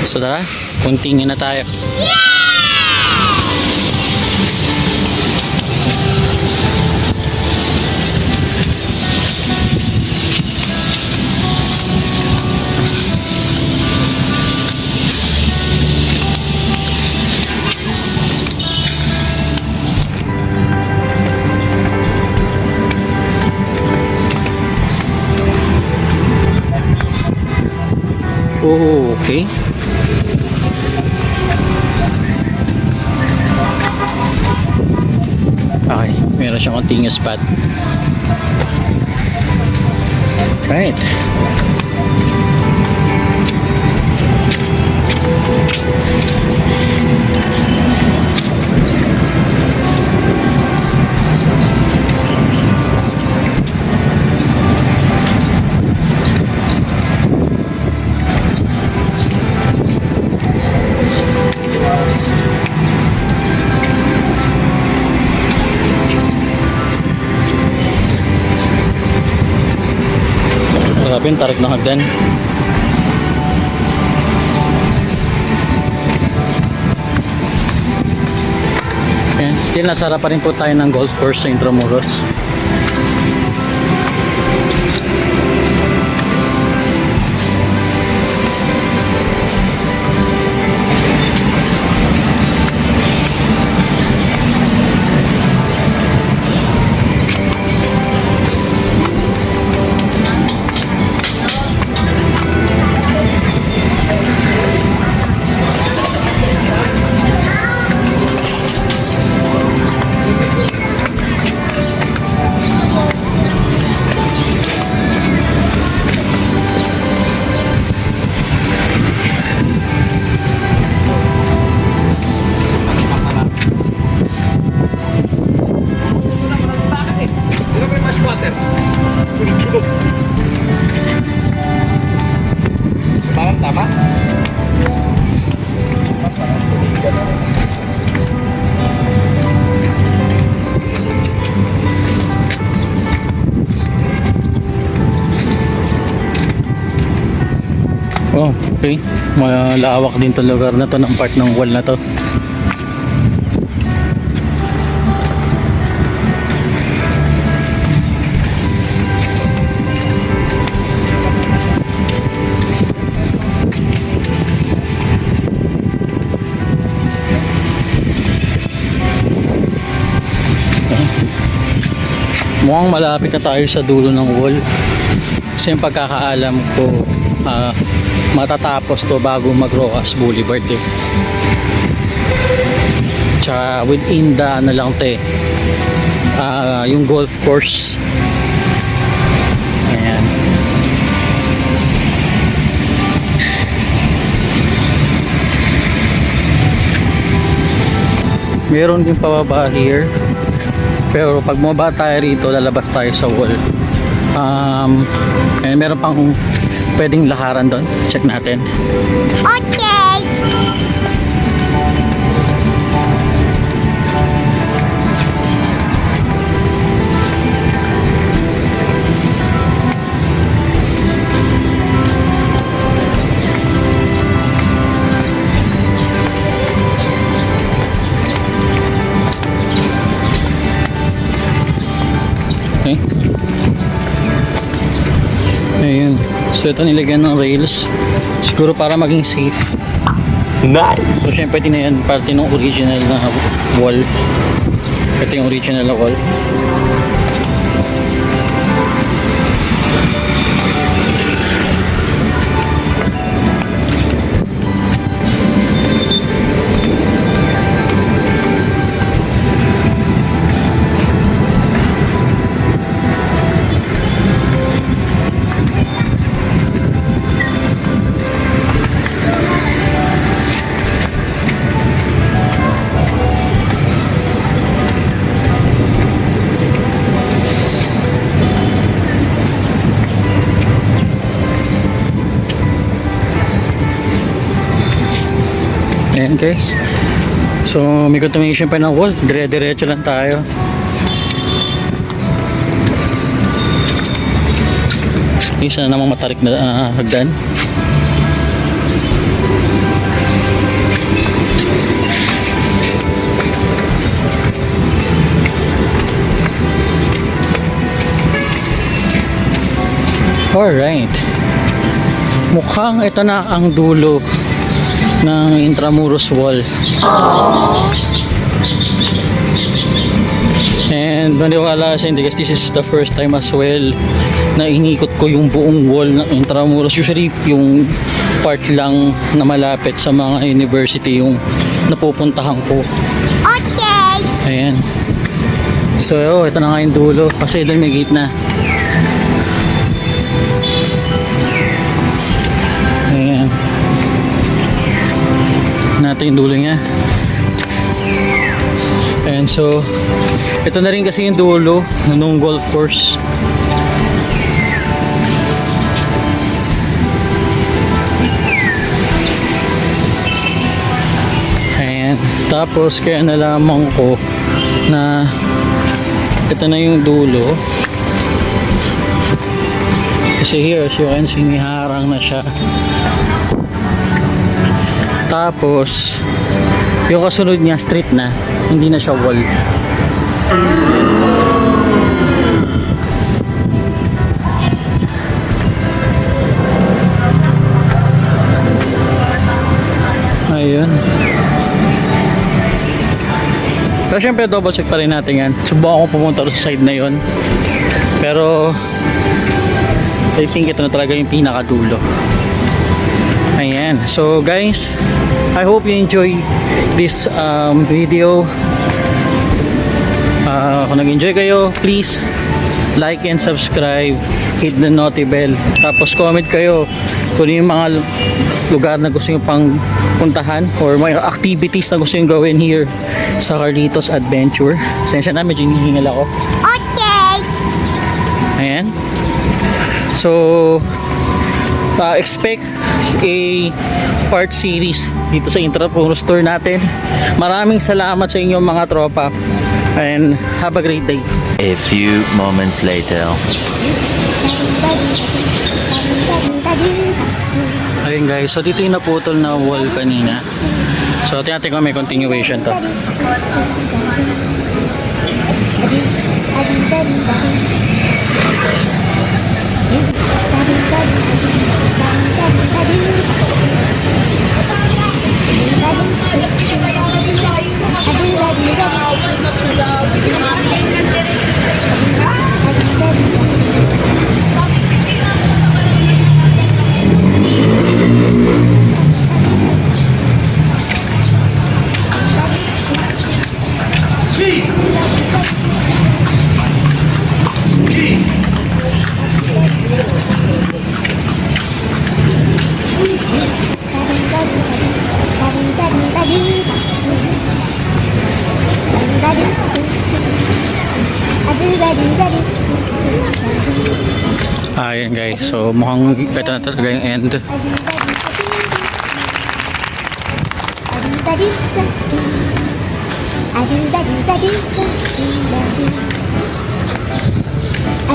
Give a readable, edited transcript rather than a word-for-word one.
So tara, continue na tayo. Oh, okay. Okay, meron siyang continuous spot. Right. Grabe yung tarik ng hagdan. Ayan, still nasa harap pa rin po tayo ng golf course sa Intramuros. Tama? Oh, okay. Malawak din 'tong lugar na 'to, ng part ng wall na 'to. Mukhang malapit na tayo sa dulo ng wall. Kasi yung pagkakaalam ko, matatapos to bago mag-Rojas Boulevard eh. Tsaka within the ano lang to eh, yung golf course. Ayan. Meron din pababa here. Pero pag bumaba tayo rito, lalabas tayo sa wall. Meron pang pwedeng lakaran doon. Check natin. Okay. Okay. Ayun. So ito nilagyan ng rails. Siguro para maging safe. Nice! So syempre din na yan parte ng original na wall. Ito yung original na wall. Ayan guys, so may continuation pa ng wall, dire-diretso lang tayo. Isa namang matarik na hagdan. Alright. Mukhang ito na ang dulo ng Intramuros Wall. And maniwala kasi hindi, kasi this is the first time as well na inikot ko yung buong wall ng Intramuros. Usually yung part lang na malapit sa mga university yung napupuntahan ko. Okay. Ayan. So ito na nga yung dulo kasi doon may gate na. Ayan. Natin yung dulo niya. And so ito na rin kasi yung dulo ng golf course. Ayan. Tapos kaya nalaman ko na ito na yung dulo. Kasi here, as you can see, may harang na siya. Tapos yung kasunod niya street na, hindi na siya wall. Ayun. Pero syempre double check pa rin natin yan. Subukan ko pumunta sa side na yon. Pero I think ito na talaga yung pinakadulo. Ayan. So guys, I hope you enjoy this video. Kung nag-enjoy kayo, please like and subscribe, hit the noti bell, tapos comment kayo kung ano yung mga lugar na gusto nyo pang puntahan or may activities na gusto nyo gawin here sa Carlitos Adventure. Sensya na, medyo hinihingal ako. Okay. Ayan. So expect a part series dito sa Intramuros tour natin. Maraming salamat sa inyong mga tropa and have a great day. A few moments later. Ayun guys, so dito yung naputol na wall kanina. So tingnan ko may continuation to. Ayan guys, so mukhang ito na talaga yung end. Adu